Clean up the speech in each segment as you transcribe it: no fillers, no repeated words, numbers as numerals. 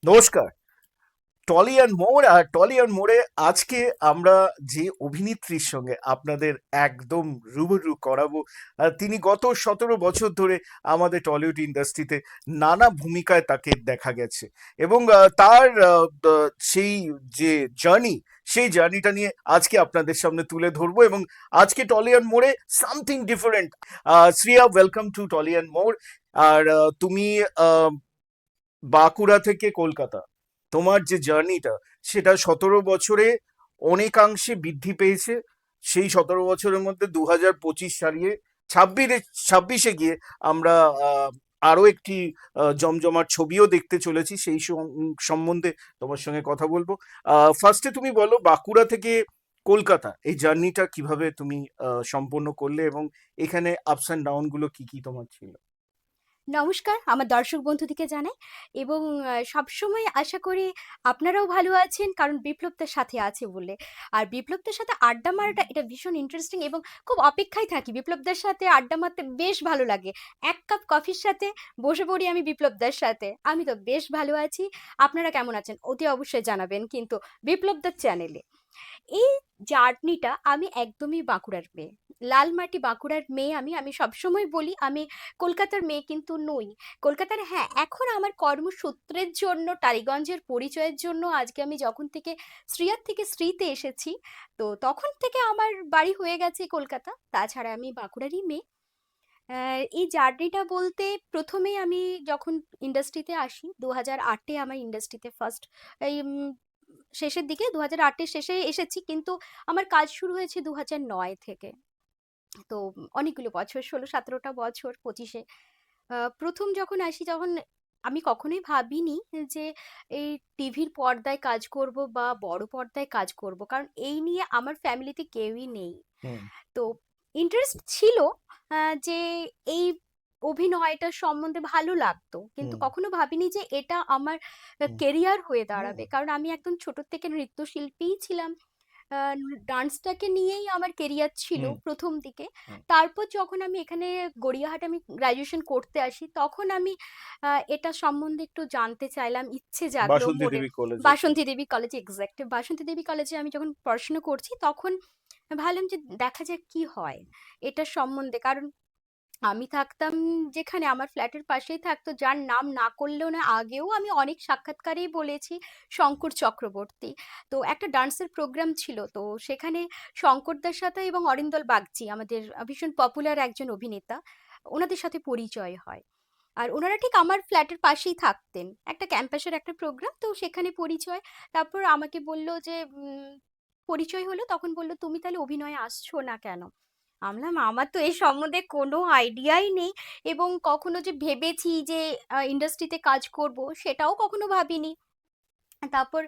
নমস্কার। Tolly and more আর Tolly and more আজকে আমরা যে অভিনেত্রীর সঙ্গে আপনাদের একদম রুবরু করাবো, তিনি গত 17 বছর ধরে আমাদের টলিউড ইন্ডাস্ট্রিতে নানা ভূমিকায় তাকে দেখা গেছে এবং তার সেই যে জার্নি, সেই জার্নিটা নিয়ে আজকে আপনাদের সামনে তুলে ধরবো। এবং আজকে টলি অ্যান্ড মোড়ে something different. Shreya, welcome to Tolly and more. আর তুমি আহ, বাঁকুড়া থেকে কলকাতা, তোমার যে জার্নিটা, সেটা 17 বছরে অনেকাংশে বৃদ্ধি পেয়েছে। সেই 17 বছরের মধ্যে 2025 সালিয়ে ছাব্বিশে ছাব্বিশে গিয়ে আমরা আরো একটি জমজমাট ছবিও দেখতে চলেছি। সেই সম্বন্ধে তোমার সঙ্গে কথা বলবো। ফার্স্টে তুমি বলো, বাঁকুড়া থেকে কলকাতা এই জার্নিটা কিভাবে তুমি সম্পন্ন করলে, এবং এখানে আপস অ্যান্ড ডাউন গুলো কি কি তোমার ছিল? নমস্কার, আমার দর্শক বন্ধুদিকে জানাই। এবং সবসময় আশা করি আপনারাও ভালো আছেন, কারণ বিপ্লবদের সাথে আছে বলে। আর বিপ্লবদের সাথে আড্ডা মারাটা এটা ভীষণ ইন্টারেস্টিং, এবং খুব অপেক্ষায় থাকি বিপ্লবদের সাথে আড্ডা মারতে, বেশ ভালো লাগে। এক কাপ কফির সাথে বসে পড়ি আমি বিপ্লবদের সাথে। আমি তো বেশ ভালো আছি। আপনারা কেমন আছেন অতি অবশ্যই জানাবেন কিন্তু বিপ্লবদের চ্যানেলে। এই জার্নিটা, আমি একদমই বাঁকুড়ার মেয়ে। লালমাটি বাঁকুড়ার মেয়ে। আমি আমি সবসময় বলি আমি কলকাতার মেয়ে কিন্তু নই। কলকাতার, হ্যাঁ, এখন আমার কর্মসূত্রের জন্য, টালিগঞ্জের পরিচয়ের জন্য আজকে আমি যখন থেকে শ্রীয়ার থেকে শ্রীতে এসেছি, তো তখন থেকে আমার বাড়ি হয়ে গেছে কলকাতা। তাছাড়া আমি বাঁকুড়ারই মেয়ে। এই জার্নিটা বলতে, প্রথমে আমি যখন ইন্ডাস্ট্রিতে আসি 2008-এ, আমার ইন্ডাস্ট্রিতে ফার্স্ট এই শেষের দিকে 2008-এর শেষে এসেছি, কিন্তু আমার কাজ শুরু হয়েছে 2009 থেকে। তো অনেকগুলো বছর, 16-17টা বছর, 25-এ প্রথম যখন আসি, তখন আমি কখনোই ভাবিনি যে এই টিভির পর্দায় কাজ করব বা বড় পর্দায় কাজ করব, কারণ এই নিয়ে আমার ফ্যামিলিতে কেউই নেই। হুম। তো ইন্টারেস্ট ছিল, যে এই অভিনয়টা সম্বন্ধে ভালো লাগতো, কিন্তু হুম। কখনো ভাবিনি যে এটা আমার হুম। কেরিয়ার হয়ে হুম। দাঁড়াবে, কারণ আমি একদম ছোট থেকে নৃত্যশিল্পীই ছিলাম। ডান্সটাকে নিয়েই আমার কেরিয়ার ছিল হুম। প্রথম দিকে। হুম। তারপর যখন আমি এখানে গড়িয়াহাটে আমি গ্রাজুয়েশন করতে আসি, তখন আমি এটা সম্বন্ধে একটু জানতে চাইলাম, ইচ্ছে জাগলো বাসন্তী মনে। দেবী কলেজে। বাসন্তী দেবী কলেজে, এক্সাক্ট বাসন্তী দেবী কলেজে আমি যখন পড়াশোনা করছি, তখন ভাবলাম যে দেখা যাক কি হয় এটার সম্বন্ধে। কারণ আমি থাকতাম যেখানে, আমার ফ্ল্যাটের পাশেই থাকতো, যার নাম না করলেও না, আগেও আমি অনেক সাক্ষাৎকারেই বলেছি, শঙ্কর চক্রবর্তী। তো একটা ডান্সের প্রোগ্রাম ছিল, তো সেখানে শঙ্করদার সাথে এবং অরিন্দল বাগচি, আমাদের ভীষণ পপুলার একজন অভিনেতা, ওনাদের সাথে পরিচয় হয়। আর ওনারা ঠিক আমার ফ্ল্যাটের পাশেই থাকতেন। একটা ক্যাম্পাসের একটা প্রোগ্রাম, তো সেখানে পরিচয়। তারপর আমাকে বলল যে পরিচয় হলো, তখন বলল তুমি তাহলে অভিনয়ে আসছো না কেন। আমলাম আমার তো এই সম্বন্ধে কোনো আইডিয়াই নেই, এবং কখনো যে ভেবেছি যে ইন্ডাস্ট্রিতে কাজ করব, সেটাও কখনো ভাবিনি। তারপর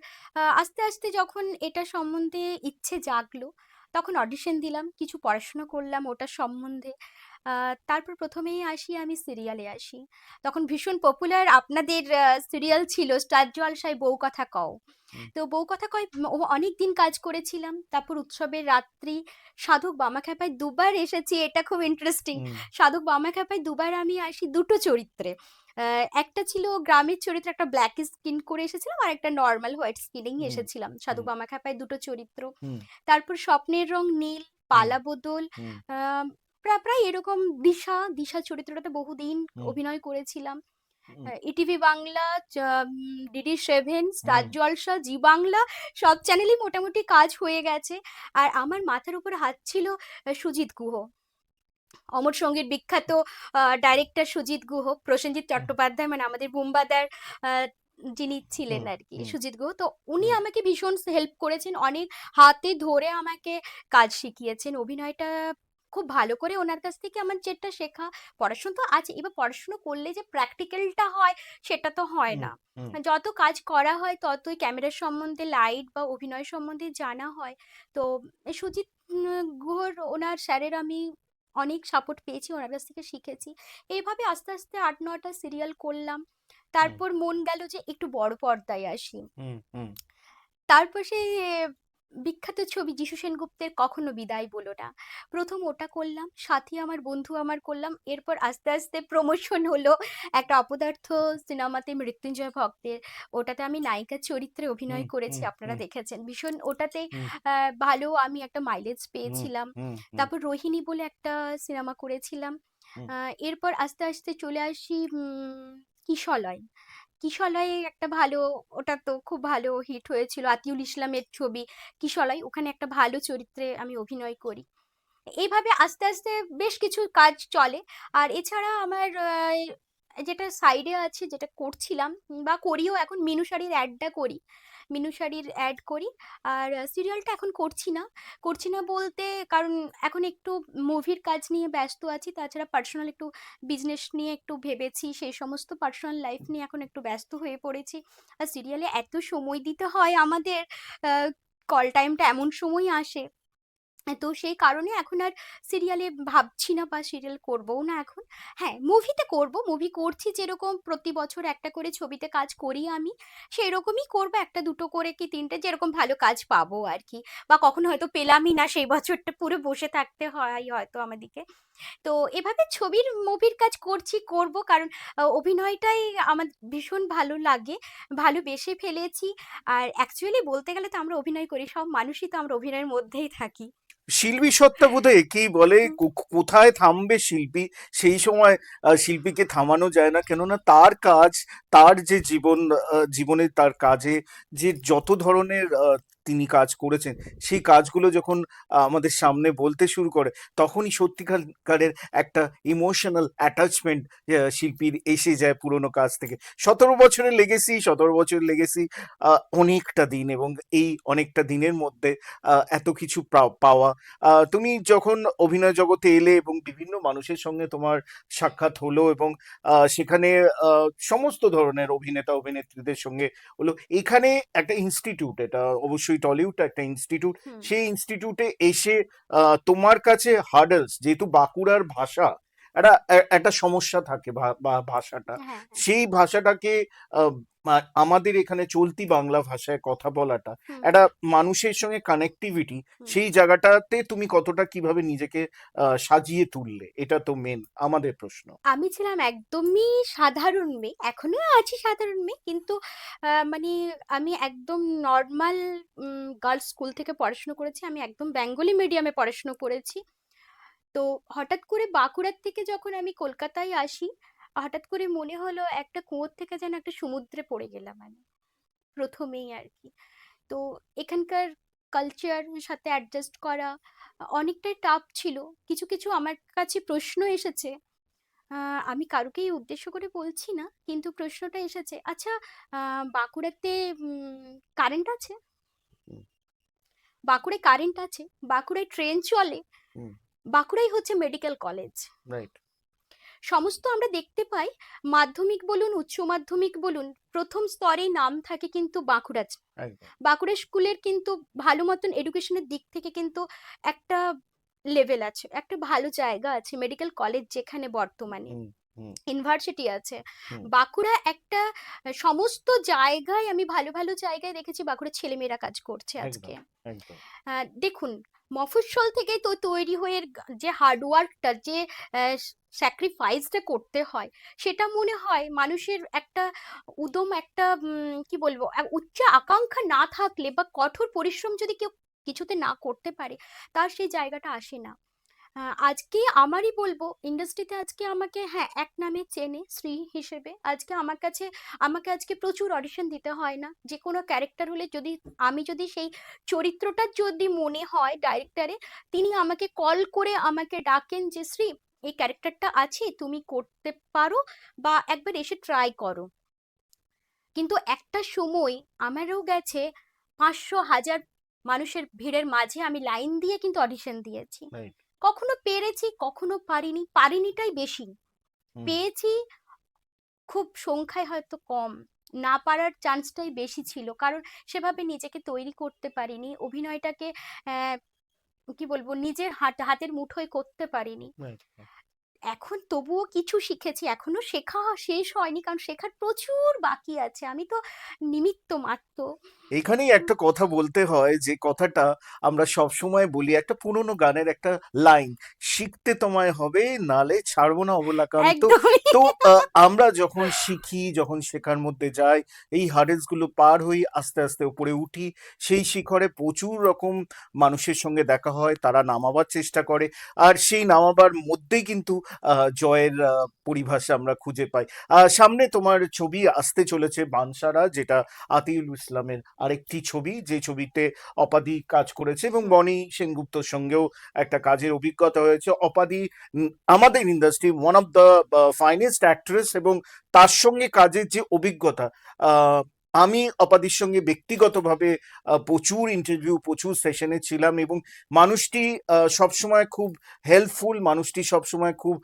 আস্তে আস্তে যখন এটা সম্বন্ধে ইচ্ছে জাগলো, তখন অডিশন দিলাম, কিছু পড়াশোনা করলাম ওটা সম্বন্ধে। তারপর প্রথমেই আসি, আমি সিরিয়ালে আসি। তখন ভীষণ পপুলার আপনাদের সিরিয়াল ছিল স্টার জলসায় বউ কথা কও। হুম। তো বউ কথা কয় অনেক দিন কাজ করেছিলাম। তারপর উৎসবের রাত্রি, সাধক বামাখ্যাপায় দুবার এসেছি, এটা খুব ইন্টারেস্টিং। হুম। সাধক বামাখ্যাপায় দুবার আমি আসি দুটো চরিত্রে। একটা ছিল গ্রামের চরিত্র, একটা ব্ল্যাক স্কিন করে এসেছিলাম, আর একটা নর্মাল হোয়াইট স্কিনেই হুম। এসেছিলাম। সাধু হুম। বামাখ্যাপায় দুটো চরিত্র। হুম। তারপর স্বপ্নের রং নীল, হুম। পালা বদল, হুম। আহ, প্রায় প্রায় এরকম। দিশা, দিশা চরিত্রটাতে বহুদিন হুম। অভিনয় করেছিলাম। হুম। ইটিভি বাংলা, DD7, স্টার হুম। জলসা, জি বাংলা, সব চ্যানেলই মোটামুটি কাজ হয়ে গেছে। আর আমার মাথার উপর হাত ছিল সুজিত গুহ, অমর সঙ্গীত বিখ্যাত ডাইরেক্টর সুজিত গুহ, প্রসেনজিৎ হুম। চট্টোপাধ্যায় মানে আমাদের বুম্বাদার আহ, যিনি ছিলেন হুম। আর কি, হুম। সুজিত গুহ। তো উনি হুম। আমাকে ভীষণ হেল্প করেছেন, অনেক হাতে ধরে আমাকে কাজ শিখিয়েছেন, অভিনয়টা খুব ভালো করে ওনার কাছ থেকে আমার যেটা শেখা। পড়াশোনা তো আছে, এবার পড়াশোনা করলে যে প্র্যাকটিক্যালটা হয়, সেটা তো হয় হুম। না। হুম। যত কাজ করা হয় ততই ক্যামেরার সম্বন্ধে, লাইট বা অভিনয় সম্বন্ধে জানা হয়। তো সুজিত গুহর, ওনার স্যারের আমি অনেক সাপোর্ট পেয়েছি, ওনার কাছ থেকে শিখেছি। এইভাবে আস্তে আস্তে 8-9টা সিরিয়াল করলাম। হুম। তারপর মন গেল যে একটু বড় পর্দায় আসি। হুম। হুম। তারপর সেই বিখ্যাত ছবি যিশু সেনগুপ্তের কখনো বিদায় বলো না। প্রথম ওটা করলাম, সাথী আমার বন্ধু আমার করলাম, এরপর আস্তে আস্তে প্রমোশন হলো একটা অপদার্থ সিনেমাতে, মৃত্যুঞ্জয় ভক্তের। ওটাতে আমি নায়িকার চরিত্রে হুম অভিনয় করেছি, হুম আপনারা হুম দেখেছেন ভীষণ ওটাতে। হুম ভালো আমি একটা মাইলেজ হুম পেয়েছিলাম। হুম হুম তারপর রোহিণী বলে একটা সিনেমা করেছিলাম। হুম এরপর আস্তে আস্তে চলে আসি কিশলয়। কিশলয়ে একটা ভালো, ওটা তো খুব ভালো হিট হয়েছিল, আতিউল ইসলামের ছবি কিশলয়, ওখানে একটা ভালো চরিত্রে আমি অভিনয় করি। এইভাবে আস্তে আস্তে বেশ কিছু কাজ চলে। আর এছাড়া আমার যেটা সাইডে আছে, যেটা করছিলাম বা করিও এখন, মিনু শাড়ির অ্যাডটা করি, মিনু শাড়ির অ্যাড করি। আর সিরিয়ালটা এখন করছি না। করছি না বলতে কারণ এখন একটু মুভির কাজ নিয়ে ব্যস্ত আছি, তাছাড়া পার্সোনাল একটু বিজনেস নিয়ে একটু ভেবেছি, সেই সমস্ত পার্সোনাল লাইফ নিয়ে এখন একটু ব্যস্ত হয়ে পড়েছি। আর সিরিয়ালে এত সময় দিতে হয় আমাদের, কল টাইমটা এমন সময় আসে, তো সেই কারণে এখন আর সিরিয়ালে ভাবছি না বা সিরিয়াল করবও না এখন। হ্যাঁ, মুভিতে করব, মুভি করছি, যেরকম প্রতি বছর একটা করে ছবিতে কাজ করি আমি, সেই রকমই করব, একটা দুটো করে কি তিনটে, যেরকম ভালো কাজ পাবো আর কি। বা কখনো হয়তো পেলামই না, সেই বছরটা পুরো বসে থাকতে হয় হয়তো আমাদেরকে। তো এভাবে ছবির মুভির কাজ করছি, করব, কারণ অভিনয়টাই আমার ভীষণ ভালো লাগে, ভালোবেসে ফেলেছি। আর অ্যাকচুয়ালি বলতে গেলে তো আমরা অভিনয় করি, সব মানুষই তো আমরা অভিনয়ের মধ্যেই থাকি। শিল্পী সত্তা বোধহয় একেই বলে। হুম, কোথায় থামবে শিল্পী, সেই সময় শিল্পীকে থামানো যায় না, কেননা তার কাজ, তার যে জীবন, জীবনে তার কাজে যে যত ধরনের তিনি কাজ করেছেন, সেই কাজগুলো যখন আমাদের সামনে বলতে শুরু করে, তখনই সত্যিকারের একটা ইমোশনাল অ্যাটাচমেন্ট শিল্পীর এসে যায় পুরোনো কাজ থেকে। 17 বছরের লেগেসি অনেকটা দিন, এবং এই অনেকটা দিনের মধ্যে এত কিছু পাওয়া। তুমি যখন অভিনয় জগতে এলে এবং বিভিন্ন মানুষের সঙ্গে তোমার সাক্ষাৎ হলো, এবং সেখানে সমস্ত ধরনের অভিনেতা অভিনেত্রীদের সঙ্গে হলো, এখানে একটা ইনস্টিটিউট, এটা অবশ্যই টলিউড একটা ইনস্টিটিউট, হুম, সেই ইনস্টিটিউটে এসে তোমার কাছে হার্ডলস, যেহেতু বাঁকুড়ার ভাষা একটা সমস্যা থাকে, ভাষাটা, হ্যাঁ, হ্যাঁ, সেই ভাষাটাকে আহ, আমাদের এখানে চলতি বাংলা ভাষায় কথা বলাটা, হুম, একটা মানুষের সঙ্গে কানেক্টিভিটি, হুম। সেই জায়গাটাতে তুমি কতটা কিভাবে নিজেকে সাজিয়ে তুললে, এটা তো মেন আমাদের প্রশ্ন। আমি ছিলাম একদমই সাধারণ মেয়ে, এখনো আছি সাধারণ মেয়ে, কিন্তু মানে আমি একদম নর্মাল গার্লস স্কুল থেকে পড়াশুনো করেছি, আমি একদম বেঙ্গলি মিডিয়ামে পড়াশুনো করেছি। তো হঠাৎ করে বাঁকুড়ার থেকে যখন আমি কলকাতায় আসি, হঠাৎ করে মনে হলো একটা কুয়োর থেকে যেন একটা সমুদ্রে পড়ে গেলাম আমি, প্রথমেই আর কি। তো এখানকার কালচারের সাথে অ্যাডজাস্ট করা অনেকটাই টাফ ছিল। কিছু কিছু আমার কাছে প্রশ্ন এসেছে, আমি কারুকেই উদ্দেশ্য করে বলছি না, কিন্তু প্রশ্নটা এসেছে, আচ্ছা, বাঁকুড়াতে কারেন্ট আছে? হুম বাঁকুড়ায় কারেন্ট আছে? বাঁকুড়ায় ট্রেন চলে? হুম বাঁকুড়াই হচ্ছে মেডিকেল কলেজ। রাইট। সমস্ত আমরা দেখতে পাই, মাধ্যমিক বলুন উচ্চ মাধ্যমিক বলুন, প্রথম স্তরে নাম থাকে কিন্তু বাঁকুড়া। একদম। বাঁকুড়া স্কুলের কিন্তু ভালো মতন এডুকেশনের দিক থেকে কিন্তু একটা লেভেল আছে, একটা ভালো জায়গা আছে, মেডিকেল কলেজ যেখানে বর্তমানে, হুম হুম ইউনিভার্সিটি আছে। হুম বাঁকুড়া একটা, সমস্ত জায়গায় আমি ভালো ভালো জায়গায় দেখেছি বাঁকুড়ার ছেলেমেয়েরা কাজ করছে আজকে। একদম একদম। দেখুন, মফস্বল থেকে তো তৈরি হয়ে যে হার্ডওয়ার্কটা, যে স্যাক্রিফাইসটা করতে হয়, সেটা মনে হয় মানুষের একটা উদম, একটা কি বলবো, উচ্চ আকাঙ্ক্ষা না থাকলে বা কঠোর পরিশ্রম যদি কেউ কিছুতে না করতে পারে, তার সেই জায়গাটা আসে না। আজকে আমারই বলবো, ইন্ডাস্ট্রিতে আজকে আমাকে হ্যাঁ এক নামে চেনে, শ্রী হিসেবে। আজকে আমার কাছে, আমাকে আজকে প্রচুর অডিশন দিতে হয় না, যে কোনো ক্যারেক্টার হলে যদি, আমি যদি সেই চরিত্রটা যদি মনে হয় ডাইরেক্টরে, তিনি আমাকে কল করে আমাকে ডাকেন যে শ্রী, এই ক্যারেক্টারটা আছে, তুমি করতে পারো, বা একবার এসে ট্রাই করো। কিন্তু একটা সময় আমারও গেছে, 500 1000 মানুষের ভিড়ের মাঝে আমি লাইন দিয়ে কিন্তু অডিশন দিয়েছি। রাইট। কখনো পেরেছি, কখনো পারিনি, পারিনিটাই বেশি, হুম পেয়েছি খুব সংখ্যায় হয়তো কম, না পারার চান্সটাই বেশি ছিল, কারণ সেভাবে নিজেকে তৈরি করতে পারিনি, অভিনয়টাকে আহ, কি বলবো, নিজের হাতের মুঠোয় করতে পারিনি। রাইট। এখন তবুও কিছু শিখেছি, এখনো শেখা শেষ হয়নি, কারণ শেখার প্রচুর বাকি আছে, আমি তো নিমিত্ত মাত্র। এখানেই একটা কথা বলতে হয়, যে কথাটা আমরা সব সময় বলি, একটা পুরোনো গানের একটা লাইন, শিখতে তোমায় হবে, নালে ছাড়বো না অবলাকান্ত। একদমই। তো আমরা যখন শিখি, যখন শেখার মধ্যে যাই, এই হার্ডেলস গুলো পার হই, আস্তে আস্তে উপরে উঠি, সেই শিখরে প্রচুর রকম মানুষের সঙ্গে দেখা হয়, তারা নামাবার চেষ্টা করে, আর সেই নামাবার মধ্যেই কিন্তু জয়ের পরিভাষা আমরা খুঁজে পাই। সামনে তোমার ছবি আসতে চলেছে বানসারা, যেটা আতিউল ইসলামের আরেকটি ছবি, যে ছবিতে অপাদি কাজ করেছে এবং হুম। বনি সেনগুপ্তর সঙ্গেও একটা কাজের অভিজ্ঞতা হয়েছে। অপাদি আমাদের industry one of the finest actress, এবং তার সঙ্গে কাজের যে অভিজ্ঞতা, আহ, আমি অপাদির সঙ্গে ব্যক্তিগতভাবে প্রচুর ইন্টারভিউ, প্রচুর সেশনে ছিলাম, এবং মানুষটি সবসময় খুব হেল্পফুল, মানুষটি সবসময় খুব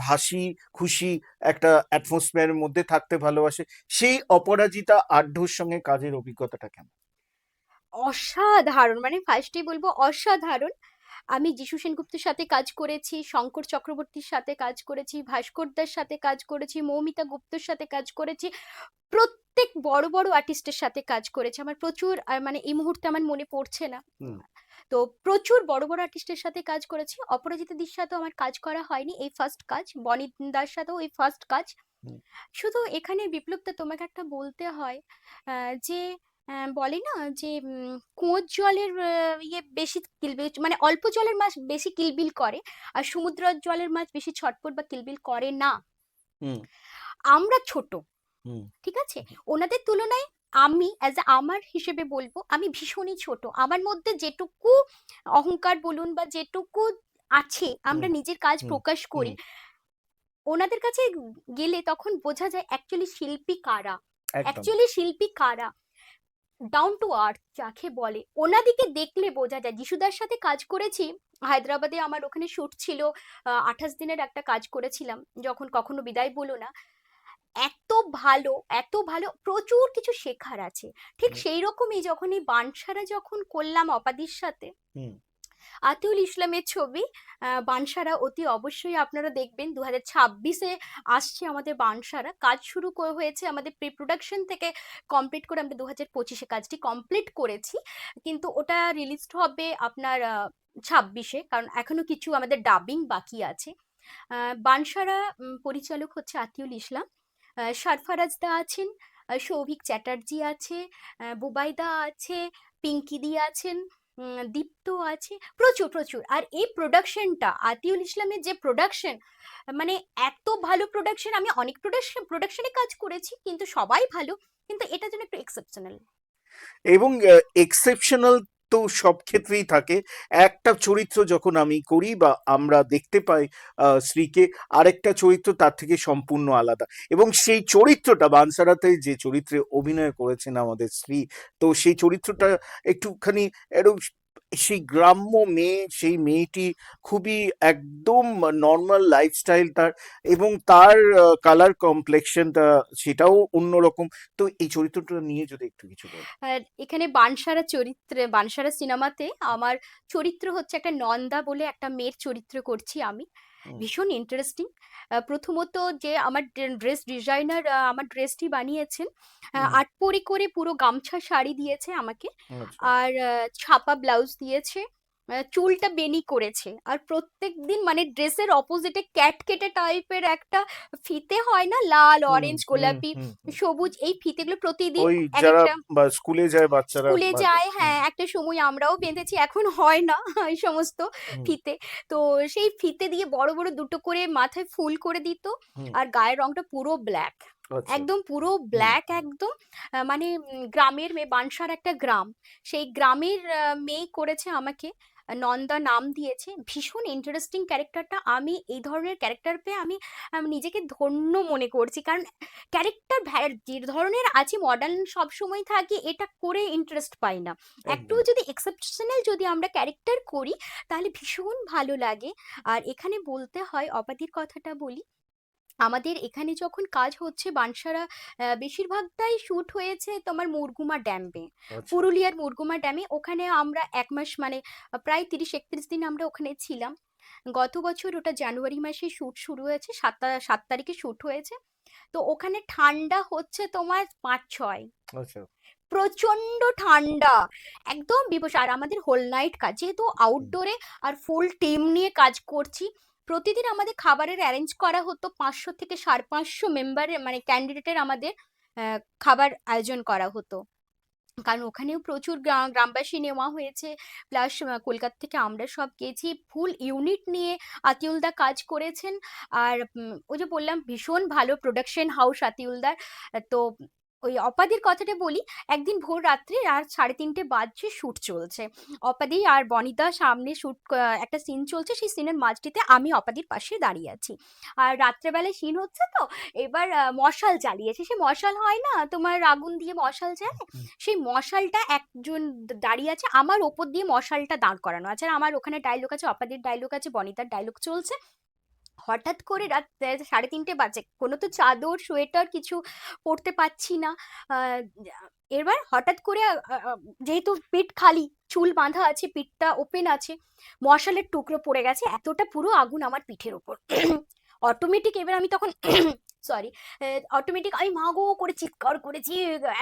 হাসি খুশি একটা অ্যাটমসফিয়ারের মধ্যে থাকতে ভালোবাসে। সেই অপরাজিতা আঢ্যর সঙ্গে কাজের অভিজ্ঞতাটা কেমন? অসাধারণ, মানে ফার্স্টেই বলবো অসাধারণ। আমি যিশু সেনগুপ্তের সাথে কাজ করেছি, শঙ্কর চক্রবর্তীর সাথে কাজ করেছি, ভাস্করদার সাথে কাজ করেছি, মৌমিতা গুপ্তর সাথে কাজ করেছি, প্রত্যেক বড় বড় আর্টিস্টের সাথে কাজ করেছি। আমার প্রচুর মানে এই মুহূর্তে আমার মনে পড়ছে না, হুম। তো প্রচুর বড় বড় আর্টিস্টের সাথে কাজ করেছি। অপরাজিতা দির সাথেও আমার কাজ করা হয়নি, এই ফার্স্ট কাজ। বনি দার সাথেও এই ফার্স্ট কাজ। হুম। শুধু এখানে বিপ্লবদা তোমাকে একটা বলতে হয়, যে বলে না যে কুয়োর জলের ইয়ে বেশি কিলবিল, মানে অল্প জলের মাছ বেশি কিলবিল করে, আর সমুদ্রের জলের মাছ বেশি ছটপট বা কিলবিল করে না। হুম। আমরা ছোট, হুম। ঠিক আছে, ওনাদের তুলনায় আমি অ্যাজ এ আমার হিসেবে বলবো আমি ভীষণই ছোট। আমার মধ্যে যেটুকু অহংকার বলুন বা যেটুকু আছে, হুম। আমরা নিজের কাজ হুম। প্রকাশ হুম। করি, ওনাদের কাছে গেলে তখন বোঝা যায় অ্যাকচুয়ালি শিল্পী কারা, একদম। অ্যাকচুয়ালি শিল্পী কারা, ডাউন টু আর্থ যাকে বলে। ওনাদিকে দেখলে বোঝা যায়। যিশুদার সাথে কাজ করেছি হায়দ্রাবাদে, আমার ওখানে শুট ছিল, 28 দিনের একটা কাজ করেছিলাম, যখন কখনো বিদায় বলো না। এত ভালো, এত ভালো, প্রচুর কিছু শেখার আছে। ঠিক হুম। সেই রকমই যখন এই বানসারা যখন করলাম অপাদির সাথে, হুম। আতিউল ইসলামের ছবি বানসারা, অতি অবশ্যই আপনারা দেখবেন। 2026-এ আসছে আমাদের বানসারা। কাজ শুরু হয়েছে আমাদের প্রি প্রোডাকশন থেকে, কমপ্লিট করে আমরা 2025-এ কাজটি কমপ্লিট করেছি, কিন্তু ওটা রিলিজ হবে আপনার 26-এ, কারণ এখনো কিছু আমাদের ডাবিং বাকি আছে। বানসারা পরিচালক হচ্ছে আতিউল ইসলাম, সরফরাজ দা আছেন, সৌভিক চ্যাটার্জি আছে, বুবাইদা আছে, পিঙ্কি দি আছেন, দীপ্ত আছে, প্রচুর প্রচুর। আর এই প্রোডাকশনটা আতিউল ইসলামের যে প্রোডাকশন, মানে এত ভালো প্রোডাকশন, আমি অনেক প্রোডাকশনে কাজ করেছি কিন্তু সবাই ভালো, কিন্তু এটা যেন একটু এক্সেপশনাল। এবং এক্সেপশনাল তো সব ক্ষেত্রেই থাকে। একটা চরিত্র যখন আমি করি বা আমরা দেখতে পাই শ্রীকে, আরেকটা চরিত্র তার থেকে সম্পূর্ণ আলাদা, এবং সেই চরিত্রটা বানসারাতে যে চরিত্রে অভিনয় করেছেন আমাদের শ্রী, তো সেই চরিত্রটা একটুখানি এরকম, সেই গ্রাম্য মেয়ে, সেই মেয়েটি খুবই একদম নর্মাল লাইফস্টাইল তার, এবং তার কালার কমপ্লেকশনটা সেটাও অন্যরকম। তো এই চরিত্রটা নিয়ে যদি একটু কিছু বল। আর এখানে বানসারা চরিত্রে, বানসারা সিনেমাতে আমার চরিত্র হচ্ছে একটা নন্দা বলে একটা মেয়ের চরিত্র করছি আমি। হুম। ভীষণ ইন্টারেস্টিং। প্রথমত যে আমার ড্রেস ডিজাইনার আমার ড্রেসটি বানিয়েছেন, হুম। আটপরি করে পুরো গামছা শাড়ি দিয়েছে আমাকে, আচ্ছা। আর ছাপা ব্লাউজ দিয়েছে, চুলটা বেনি করেছে, আর প্রত্যেক দিন মানে ড্রেসের অপোজিটে ক্যাট কেটে টাইপের একটা ফিতে হয় না, লাল, হুম। অরেঞ্জ, হুম। গোলাপি, হুম। হুম। সবুজ, এই ফিতেগুলো প্রতিদিন ওই এক যারা একটা বা স্কুলে যায় বাচ্চারা স্কুলে বাঁধে। যায়, হুম। হ্যাঁ একটা সময় আমরাও বেঁধেছি, এখন হয় না এই সমস্ত হুম। ফিতে। তো সেই ফিতে দিয়ে বড় বড় দুটো করে মাথায় ফুল করে দিত, হুম। আর গায়ের রংটা পুরো ব্ল্যাক, আচ্ছা। একদম পুরো হুম। ব্ল্যাক একদম। মানে গ্রামের মেয়ে, বানসার একটা গ্রাম, সেই গ্রামের মেয়ে করেছে আমাকে, নন্দা নাম দিয়েছে। ভীষণ ইন্টারেস্টিং ক্যারেক্টারটা, আমি এই ধরনের ক্যারেক্টার পেয়ে আমি নিজেকে ধন্য মনে করছি, কারণ ক্যারেক্টার যে ধরনের আছে মডার্ন সব সময় থাকি, এটা করে ইন্টারেস্ট পাই না। একটু একদম। যদি এক্সেপশনাল যদি আমরা ক্যারেক্টার করি তাহলে ভীষণ ভালো লাগে। আর এখানে বলতে হয়, অপাধির কথাটা বলি, আমাদের এখানে যখন কাজ হচ্ছে বানসারা, বেশিরভাগটাই শুট হয়েছে তোমার মুরগুমা ড্যামে, আচ্ছা। পুরুলিয়ার মুরগুমা ড্যামে। ওখানে আমরা 1 মাস, মানে প্রায় 30-31 দিন আমরা ওখানে ছিলাম। গত বছর ওটা জানুয়ারি মাসে শুট শুরু হয়েছে, 7 তারিখে শুট হয়েছে। তো ওখানে ঠান্ডা হচ্ছে তোমার 5-6, আচ্ছা। প্রচন্ড ঠান্ডা, একদম বিবস। আর আমাদের হোল নাইট কাজ, যেহেতু হুম, আউটডোরে আর ফুল টিম নিয়ে কাজ করছি, প্রতিদিন আমাদের খাবারের অ্যারেঞ্জ করা হতো 500 থেকে 550 মেম্বারের, মানে ক্যান্ডিডেটের আমাদের খাবার আয়োজন করা হতো। কারণ ওখানেও প্রচুর গ্রামবাসী নেওয়া হয়েছে, প্লাস কলকাতা থেকে আমরা সব গেছি, ফুল ইউনিট নিয়ে আতিউলদা কাজ করেছেন। আর ওই যে বললাম ভীষণ ভালো প্রোডাকশন হাউস আতিউলদার। তো ওই অপাদির কথাটা বলি, একদিন ভোর রাত্রে রাত 3:30 বাজছে, শুট চলছে, অপাদি আর বনিতা সামনে শুট, একটা সিন চলছে, সেই সিনের মাঝটিতে আমি অপাদির পাশে দাঁড়িয়ে আছি। আর রাত্রেবেলায় সিন হচ্ছে তো, এবার মশাল জ্বালিয়েছে, সে মশাল হয় না তোমার, আগুন দিয়ে মশাল জ্বালে, হুম, সেই মশালটা একজন দাঁড়িয়ে আছে, আমার ওপর দিয়ে মশালটা দাঁড় করানো আছে, আর আমার ওখানে ডায়লগ আছে, অপাদির ডায়লগ আছে, বনিতার ডায়লগ চলছে। হঠাৎ করে রাত 3:30 বাজে, কোনো তো চাদর সোয়েটার কিছু পরতে পারছি না। আহ, এবার হঠাৎ করে যেহেতু পিঠ খালি, চুল বাঁধা আছে, পিঠটা ওপেন আছে, মশালের টুকরো পড়ে গেছে, এতটা পুরো আগুন আমার পিঠের ওপর। অটোমেটিক এবার আমি তখন সরি, অটোমেটিক আমি মা গো করে চিৎকার করেছি,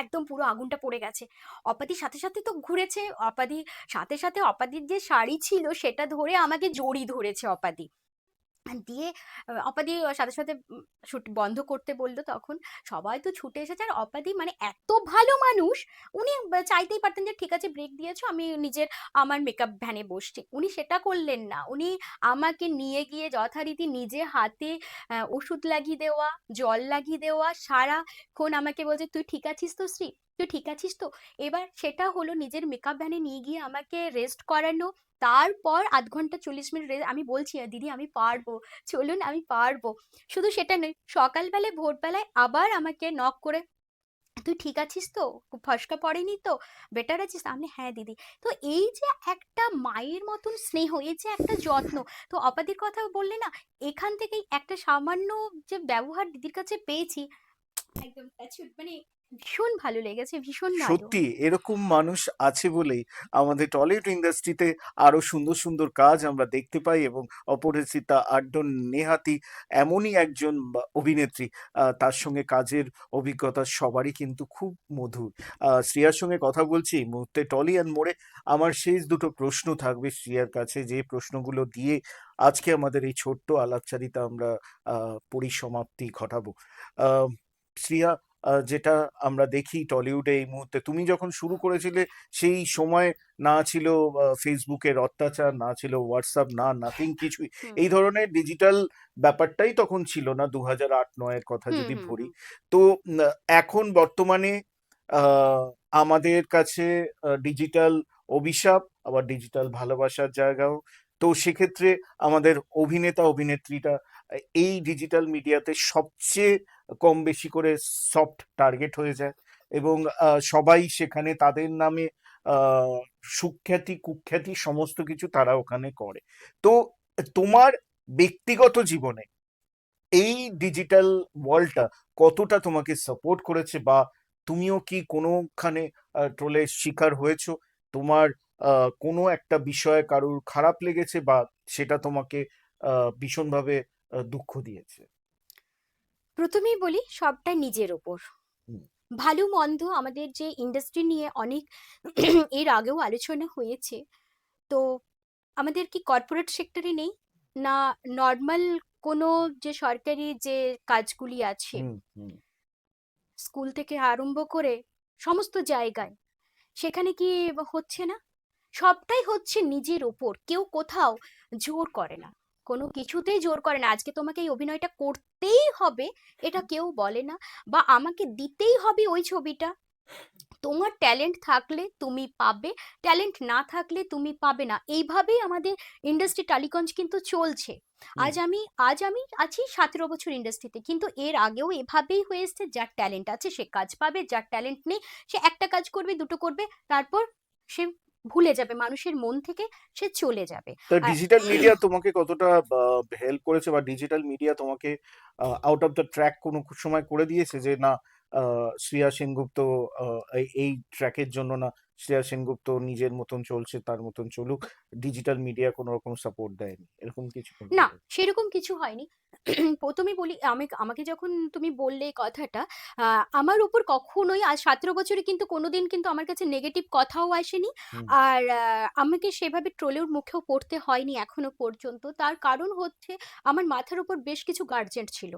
একদম পুরো আগুনটা পড়ে গেছে। অপাদির সাথে সাথে তো ঘুরেছে, অপাদি সাথে সাথে অপাদির যে শাড়ি ছিল সেটা ধরে আমাকে জড়ি ধরেছে অপাদি, দিয়ে অপাদি সাথে সাথে শুট বন্ধ করতে বললো। তখন সবাই তো ছুটে এসেছে, আর অপাদি মানে এত ভালো মানুষ, উনি চাইতেই পারতেন যে ঠিক আছে ব্রেক দিয়েছো, আমি নিজের আমার মেকআপ ভ্যানে বসছি, উনি সেটা করলেন না, উনি আমাকে নিয়ে গিয়ে যথারীতি নিজে হাতে ওষুধ লাগিয়ে দেওয়া, জল লাগিয়ে দেওয়া, সারাক্ষণ আমাকে বলছে তুই ঠিক আছিস তো শ্রী, তুই ঠিক আছিস তো। এবার সেটা হলো, নিজের মেকআপ ভ্যানে নিয়ে গিয়ে আমাকে রেস্ট করানো, তারপর 0.5 ঘন্টা 40 মিনিট আমি বলছি দিদি আমি পারবো, চলুন আমি পারবো। শুধু সেটা নয়, সকালবেলায় ভোরবেলায় আবার আমাকে নক করে, তুই ঠিক আছিস তো, খুব ফসকা পড়েনি তো, বেটার আছিস? আমি হ্যাঁ দিদি। তো এই যে একটা মায়ের মতন স্নেহ, এই যে একটা যত্ন, তো অপাদির কথা বললে না, এখান থেকেই একটা সামান্য যে ব্যবহার দিদির কাছে পেয়েছি, একদম মানে ভীষণ ভালো লেগেছে, ভীষণ ভালো। সত্যি এরকম মানুষ আছে বলেই আমাদের টলিউড ইন্ডাস্ট্রিতে আরো সুন্দর সুন্দর কাজ আমরা দেখতে পাই, এবং অপরাজিতা আড্ডন নেহাতি এমনই একজন অভিনেত্রী, তার সঙ্গে কাজের অভিজ্ঞতা সবারই কিন্তু খুব মধুর। শ্রিয়ার সঙ্গে কথা বলছি এই মুহূর্তে টলি অ্যান্ড মোড়ে। আমার শেষ দুটো প্রশ্ন থাকবে শ্রিয়ার কাছে, যে প্রশ্নগুলো দিয়ে আজকে আমাদের এই ছোট্ট আলাপচারিতা আমরা পরিসমাপ্তি ঘটাবো। আহ শ্রিয়া, যেটা আমরা দেখি টলিউডে এই মুহূর্তে, তুমি যখন শুরু করেছিলে সেই সময় না ছিল ফেসবুকের অত্যাচার, না ছিল হোয়াটসঅ্যাপ, না নাথিং, কিছুই হুম এই ধরনের ডিজিটাল ব্যাপারটাই তখন ছিল না, 2008-9-এর কথা হুম যদি হুম ধরি। হুম তো এখন বর্তমানে আহ, আমাদের কাছে ডিজিটাল অভিশাপ, আবার ডিজিটাল ভালোবাসার জায়গাও। তো সেক্ষেত্রে আমাদের অভিনেতা অভিনেত্রীরা এই ডিজিটাল মিডিয়াতে সবচেয়ে কম বেশি করে সফট টার্গেট হয়ে যায়, এবং সবাই সেখানে তাদের নামে আহ, সুখ্যাতি কুখ্যাতি সমস্ত কিছু তারা ওখানে করে। তো তোমার ব্যক্তিগত জীবনে এই ডিজিটাল ওয়ার্ল্ডটা কতটা তোমাকে সাপোর্ট করেছে, বা তুমিও কি কোনোখানে ট্রোলের শিকার হয়েছো? তোমার কোনো একটা বিষয়ে কারুর খারাপ লেগেছে, বা সেটা তোমাকে ভীষণভাবে দুঃখ দিয়েছে? প্রথমেই বলি সবটা নিজের ওপর। হুম, ভালো মন্দ আমাদের যে ইন্ডাস্ট্রি নিয়ে অনেক এর আগেও আলোচনা হয়েছে। তো আমাদের কি কর্পোরেট সেক্টরে নেই, না নর্মাল কোনো যে সরকারি যে কাজগুলি আছে, হুম, হুম, স্কুল থেকে আরম্ভ করে সমস্ত জায়গায়, সেখানে কি হচ্ছে না? সবটাই হচ্ছে নিজের ওপর, কেউ কোথাও জোর করে না, কোনো কিছুতেই জোর করে না, আজকে তোমাকে এই অভিনয়টা করতেই হবে এটা কেউ বলে না, বা আমাকে দিতেই হবে ওই ছবিটা। তোমার ট্যালেন্ট থাকলে তুমি পাবে, ট্যালেন্ট না থাকলে তুমি পাবে না, এইভাবেই আমাদের ইন্ডাস্ট্রি টালিগঞ্জ কিন্তু চলছে। হুম। আজ আমি আছি 17 বছর ইন্ডাস্ট্রিতে, কিন্তু এর আগেও এভাবেই হয়ে এসছে, যার ট্যালেন্ট আছে সে কাজ পাবে, যার ট্যালেন্ট নেই সে একটা কাজ করবে, দুটো করবে, তারপর সে ভুলে যাবে, মানুষের মন থেকে সে চলে যাবে। তা আর ডিজিটাল মিডিয়া তোমাকে কতটা হেল্প করেছে, বা ডিজিটাল মিডিয়া তোমাকে আউট অফ দ্য ট্র্যাক কোনো সময় করে দিয়েছে, যে না শ্রেয়া সেনগুপ্ত এই ট্র্যাকের জন্য না, শ্রেয়া সেনগুপ্ত নিজের মতন চলছে, তার মতন চলুক, ডিজিটাল মিডিয়া কোনো রকম সাপোর্ট দেয়নি, এরকম কিছু কিন্তু না, হয়? সেরকম কিছু হয়নি। ১ম এই বলি, আমাকে যখন তুমি বললে এই কথাটা, আমার উপর কখনোই আজ ১৭ বছরে কিন্তু কোনোদিন কিন্তু আমার কাছে নেগেটিভ কথাও আসেনি। হুম। আর আমাকে সেভাবে ট্রোলের মুখেও পড়তে হয়নি এখনো পর্যন্ত। তার কারণ হচ্ছে আমার মাথার উপর বেশ কিছু গার্জেন্ট ছিল।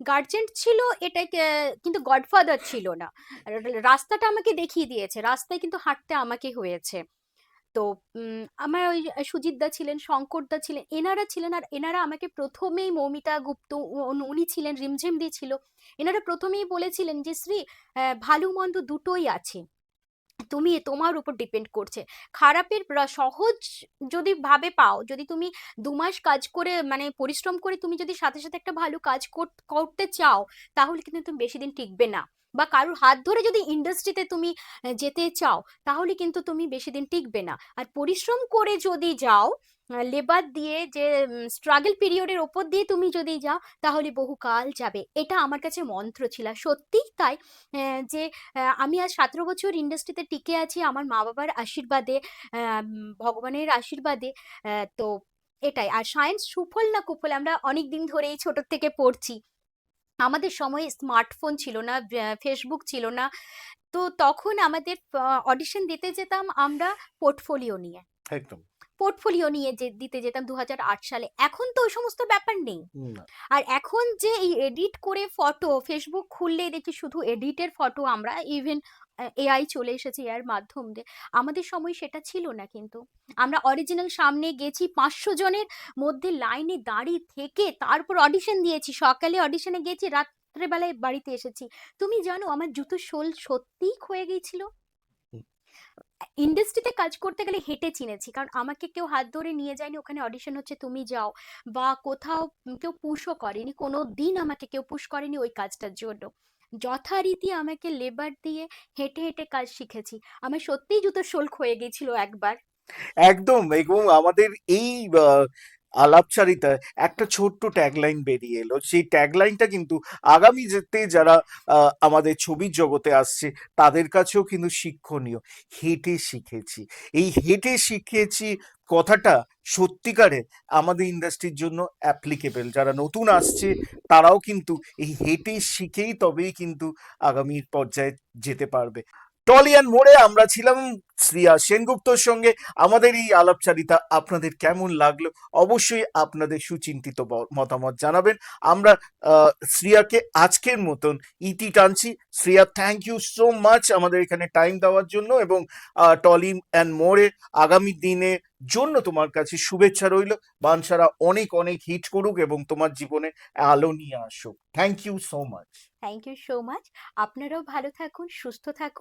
গার্জেন্ট ছিল এটাই কিন্তু গডফাদার ছিল না। রাস্তাটা আমাকে দেখিয়ে দিয়েছে। রাস্তায় কিন্তু হাঁটতে আমাকে হয়েছে। তো আমার ওই সুজিত দা ছিলেন, শঙ্কর দা ছিলেন, এনারা ছিলেন। আর এনারা আমাকে প্রথমেই, মৌমিতা গুপ্ত উনি ছিলেন, রিমঝিম দি ছিল। এনারা প্রথমেই বলেছিলেন যে, "শ্রী, ভালো মন্দ দুটোই আছে। তুমি তোমার উপর ডিপেন্ড করছে। খারাপের সহজ যদি ভাবে পাও, যদি তুমি ২ মাস কাজ করে মানে পরিশ্রম করে তুমি যদি সাথে, সাথে একটা ভালো কাজ করতে চাও, তাহলে কিন্তু তুমি বেশিদিন টিকবে না। বা কারোর হাত ধরে যদি ইন্ডাস্ট্রিতে তুমি যেতে চাও, তাহলে কিন্তু তুমি বেশিদিন টিকবে না। আর পরিশ্রম করে যদি যাও, লেবার দিয়ে যে স্ট্রাগল পিরিয়ডের ওপর দিয়ে তুমি যদি যাও, তাহলে বহুকাল যাবে।" এটা আমার কাছে মন্ত্র ছিল। আর সত্যিই তাই। যে আমি আজ ১৭ বছর ইন্ডাস্ট্রিতে টিকে আছি আমার মা-বাবার আশীর্বাদে, ভগবানের আশীর্বাদে। তো এটাই। আর সায়েন্স সুফল না কুফল আমরা অনেকদিন ধরেই ছোট থেকে পড়ছি। আমাদের সময়ে স্মার্টফোন ছিল না, ফেসবুক ছিল না। তো তখন আমাদের অডিশন দিতে যেতাম আমরা পোর্টফোলিও নিয়ে। একদম। পোর্টফোলিও নিয়ে দিতে যেতাম ২০০৮ সালে। এখন তো ওই সমস্ত ব্যাপার নেই। না। আর এখন যে এই এডিট করে ফটো, ফেসবুক খুললেই দেখি শুধু এডিটের ফটো আমরা, ইভেন এআই চলে এসেছে, এআইয়ের মাধ্যম দিয়ে। আমাদের সময় সেটা ছিল না কিন্তু। আমরা অরিজিনাল সামনে গেছি, ৫০০ জনের মধ্যে লাইনে দাঁড়িয়ে থেকে তারপর অডিশন দিয়েছি। সকালে অডিশনে গেছি, রাত্রেবেলায় বাড়িতে এসেছি। তুমি জানো আমার জুতোর সোল সত্যিই ক্ষয়ে গিয়েছিল। হুম। ইন্ডাস্ট্রিতে কাজ করতে গেলে হেঁটে চিনেছি, কারণ আমাকে কেউ হাত ধরে নিয়ে যায়নি, ওখানে অডিশন হচ্ছে তুমি যাও, বা কোথাও কেউ পুশও করেনি, কোনো দিন আমাকে কেউ পুশ করেনি ওই কাজটার জন্য। যথারীতি আমাকে লেবার দিয়ে হেঁটে হেঁটে কাজ শিখেছি। আমার সত্যিই জুতোর সোল ক্ষয়ে গেছিল একবার। একদম। এবং আমাদের এই আহ, আলাপচারিতায় একটা ছোট্ট ট্যাগলাইন বেরিয়ে এলো, সেই ট্যাগলাইনটা কিন্তু আগামী যেতে যারা আমাদের ছবির জগতে আসছে তাদের কাছেও কিন্তু শিক্ষণীয়। হেঁটে শিখেছি। এই হেঁটে শিখেছি কথাটা সত্যিকারে আমাদের ইন্ডাস্ট্রির জন্য অ্যাপ্লিকেবল। যারা নতুন আসছে তারাও কিন্তু এই হেঁটে শিখেই তবেই কিন্তু আগামীর পর্যায়ে যেতে পারবে। টলিয়ান মোড়ে আমরা ছিলাম শ্রিয়া সেনগুপ্তর সঙ্গে। আমাদের এই আলাপচারিতা আপনাদের কেমন লাগলো অবশ্যই আপনাদের সুচিন্তিত মতামত জানাবেন। আমরা শ্রিয়াকে আজকের মতন ইতি টানছি। Shriya, thank you so much আমাদের এখানে টাইম দেওয়ার জন্য, এবং টলি অ্যান্ড মোড়ে আগামী দিনের জন্য তোমার কাছে শুভেচ্ছা রইল। বানসারা অনেক অনেক হিট করুক এবং তোমার জীবনে আলো নিয়ে আসুক। Thank you so much. Thank you so much. আপনারাও ভালো থাকুন, সুস্থ থাকুন।